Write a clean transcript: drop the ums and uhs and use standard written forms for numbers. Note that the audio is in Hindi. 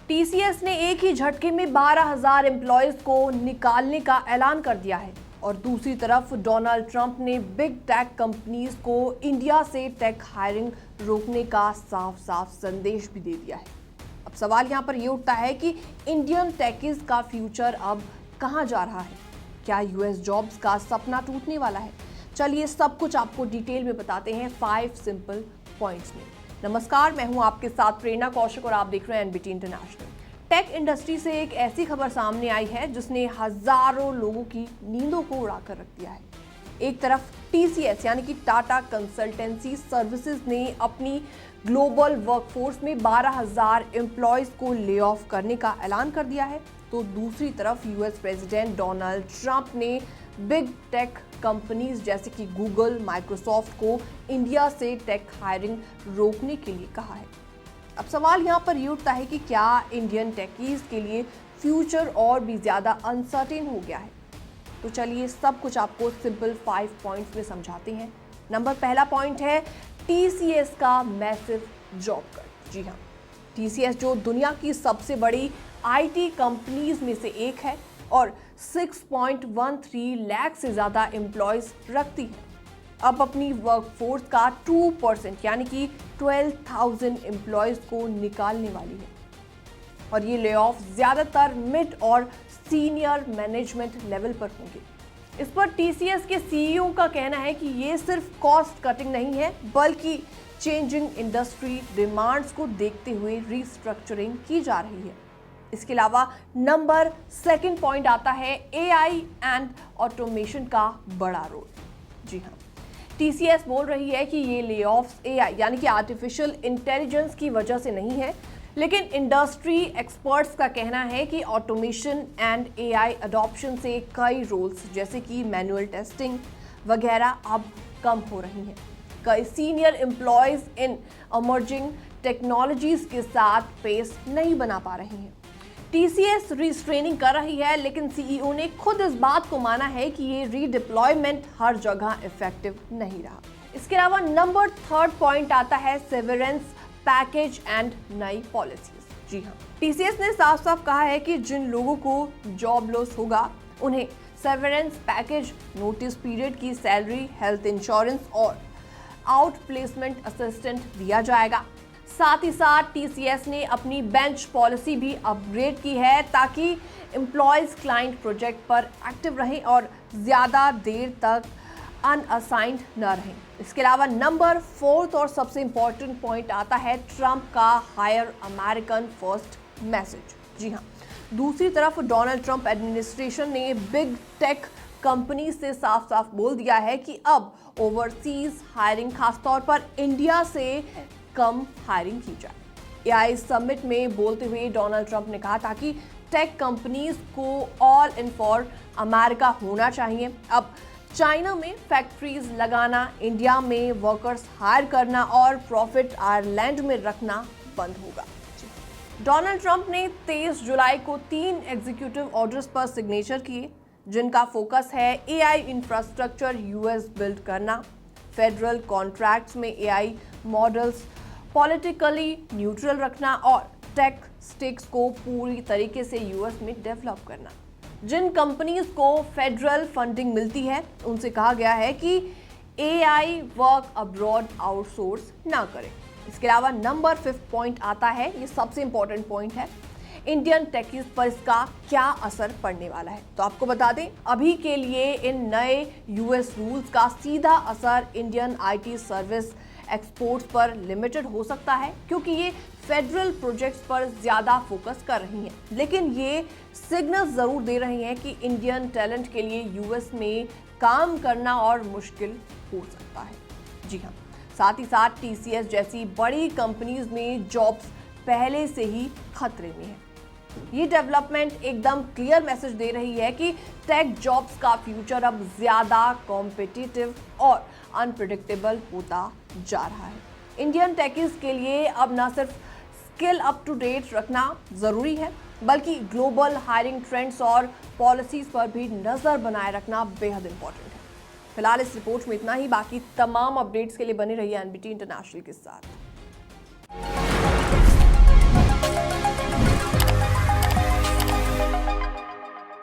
टीसीएस ने एक ही झटके में 12,000 एम्प्लॉयज को निकालने का ऐलान कर दिया है और दूसरी तरफ डोनाल्ड ट्रंप ने बिग टेक कंपनीज को इंडिया से टेक हायरिंग रोकने का साफ साफ संदेश भी दे दिया है। अब सवाल यहाँ पर यह उठता है कि इंडियन टेकीज का फ्यूचर अब कहाँ जा रहा है? क्या यूएस जॉब्स का सपना टूटने वाला है? चलिए सब कुछ आपको डिटेल में बताते हैं 5 सिंपल पॉइंट्स में। नमस्कार, मैं हूं आपके साथ प्रेरणा कौशिक और आप देख रहे हैं एनबीटी इंटरनेशनल। टेक इंडस्ट्री से एक ऐसी खबर सामने आई है जिसने हजारों लोगों की नींदों को उड़ाकर रख दिया है। एक तरफ टीसीएस यानी कि टाटा कंसल्टेंसी सर्विसेज ने अपनी ग्लोबल वर्कफोर्स में 12,000 एम्प्लॉयज को ले ऑफ करने का ऐलान कर दिया है, तो दूसरी तरफ यूएस प्रेसिडेंट डोनाल्ड ट्रंप ने बिग टेक कंपनीज जैसे कि गूगल, माइक्रोसॉफ्ट को इंडिया से टेक हायरिंग रोकने के लिए कहा है। अब सवाल यहाँ पर ये उठता है कि क्या इंडियन टेकीज के लिए फ्यूचर और भी ज़्यादा अनसर्टेन हो गया है? तो चलिए सब कुछ आपको सिंपल 5 पॉइंट्स में समझाते हैं। पहला पॉइंट है टीसीएस का मैसिव जॉब कट। जी हाँ, टीसीएस जो दुनिया की सबसे बड़ी आईटी कंपनीज में से एक है और 6.13 लाख से ज़्यादा एम्प्लॉयज रखती है, अब अपनी वर्कफोर्स का 2% यानी कि 12,000 एम्प्लॉयज को निकालने वाली है और ये ले ऑफ ज़्यादातर मिड और सीनियर मैनेजमेंट लेवल पर होंगे। इस पर टीसीएस के सीईओ का कहना है कि ये सिर्फ कॉस्ट कटिंग नहीं है बल्कि चेंजिंग इंडस्ट्री डिमांड्स को देखते हुए रीस्ट्रक्चरिंग की जा रही है। इसके अलावा सेकंड पॉइंट आता है एआई एंड ऑटोमेशन का बड़ा रोल। जी हाँ, टीसीएस बोल रही है कि ये ले ऑफ्स एआई यानी कि आर्टिफिशियल इंटेलिजेंस की वजह से नहीं है, लेकिन इंडस्ट्री एक्सपर्ट्स का कहना है कि ऑटोमेशन एंड एआई अडॉप्शन से कई रोल्स जैसे कि मैनुअल टेस्टिंग वगैरह अब कम हो रही हैं। कई senior employees in emerging technologies के साथ पेस नहीं बना पा रही हैं। टीसीएस रीस्ट्रेनिंग कर रही है, लेकिन सीईओ ने खुद इस बात को माना है कि ये रीडिप्लॉयमेंट हर जगह इफेक्टिव नहीं रहा। इसके अलावा थर्ड पॉइंट आता है सेवरेंस पैकेज एंड नई पॉलिसीज। जी हाँ, टीसीएस ने साफ साफ कहा है कि जिन लोगों को जॉब लॉस होगा उन्हें सेवरेंस पैकेज, नोटिस पीरियड की सैलरी, हेल्थ इंश्योरेंस और आउट प्लेसमेंट असिस्टेंट दिया जाएगा। साथ ही साथ टीसीएस ने अपनी बेंच पॉलिसी भी अपग्रेड की है ताकि एम्प्लॉयज क्लाइंट प्रोजेक्ट पर एक्टिव रहें और ज़्यादा देर तक अनअसाइंड न रहें। इसके अलावा फोर्थ और सबसे इंपॉर्टेंट पॉइंट आता है ट्रंप का हायर अमेरिकन फर्स्ट मैसेज। जी हाँ, दूसरी तरफ डोनाल्ड ट्रंप एडमिनिस्ट्रेशन ने बिग टेक कंपनी से साफ साफ बोल दिया है कि अब ओवरसीज हायरिंग खासतौर पर इंडिया से कम हायरिंग की जाए। एआई समिट में बोलते हुए डोनाल्ड ट्रंप ने कहा था कि टेक कंपनीज को ऑल इन फॉर अमेरिका होना चाहिए। अब चाइना में फैक्ट्रीज लगाना, इंडिया में वर्कर्स हायर करना और प्रॉफिट आयरलैंड में रखना बंद होगा। डोनाल्ड ट्रंप ने 23 जुलाई को 3 एग्जीक्यूटिव ऑर्डर्स पर सिग्नेचर किए जिनका फोकस है एआई इंफ्रास्ट्रक्चर यूएस बिल्ड करना, फेडरल कॉन्ट्रैक्ट्स में एआई मॉडल्स पॉलिटिकली न्यूट्रल रखना और टेक स्टेक्स को पूरी तरीके से यूएस में डेवलप करना। जिन कंपनीज को फेडरल फंडिंग मिलती है उनसे कहा गया है कि एआई वर्क अब्रॉड आउटसोर्स ना करें। इसके अलावा 5th पॉइंट आता है, ये सबसे इंपॉर्टेंट पॉइंट है, इंडियन टेकीज पर इसका क्या असर पड़ने वाला है। तो आपको बता दें, अभी के लिए इन नए यूएस रूल्स का सीधा असर इंडियन आईटी सर्विस एक्सपोर्ट्स पर लिमिटेड हो सकता है क्योंकि ये फेडरल प्रोजेक्ट्स पर ज़्यादा फोकस कर रही हैं, लेकिन ये सिग्नल ज़रूर दे रही हैं कि इंडियन टैलेंट के लिए यूएस में काम करना और मुश्किल हो सकता है। जी हाँ, साथ ही साथ टीसीएस जैसी बड़ी कंपनीज में जॉब्स पहले से ही खतरे में है। ये डेवलपमेंट एकदम क्लियर मैसेज दे रही है कि टेक जॉब्स का फ्यूचर अब ज़्यादा कॉम्पिटिटिव और अनप्रिडिक्टेबल होता जा रहा है। इंडियन टेकीज के लिए अब न सिर्फ स्किल अप टू डेट रखना ज़रूरी है बल्कि ग्लोबल हायरिंग ट्रेंड्स और पॉलिसीज पर भी नज़र बनाए रखना बेहद इंपॉर्टेंट है। फिलहाल इस रिपोर्ट में इतना ही, बाकी तमाम अपडेट्स के लिए बने रहिए एनबीटी इंटरनेशनल के साथ।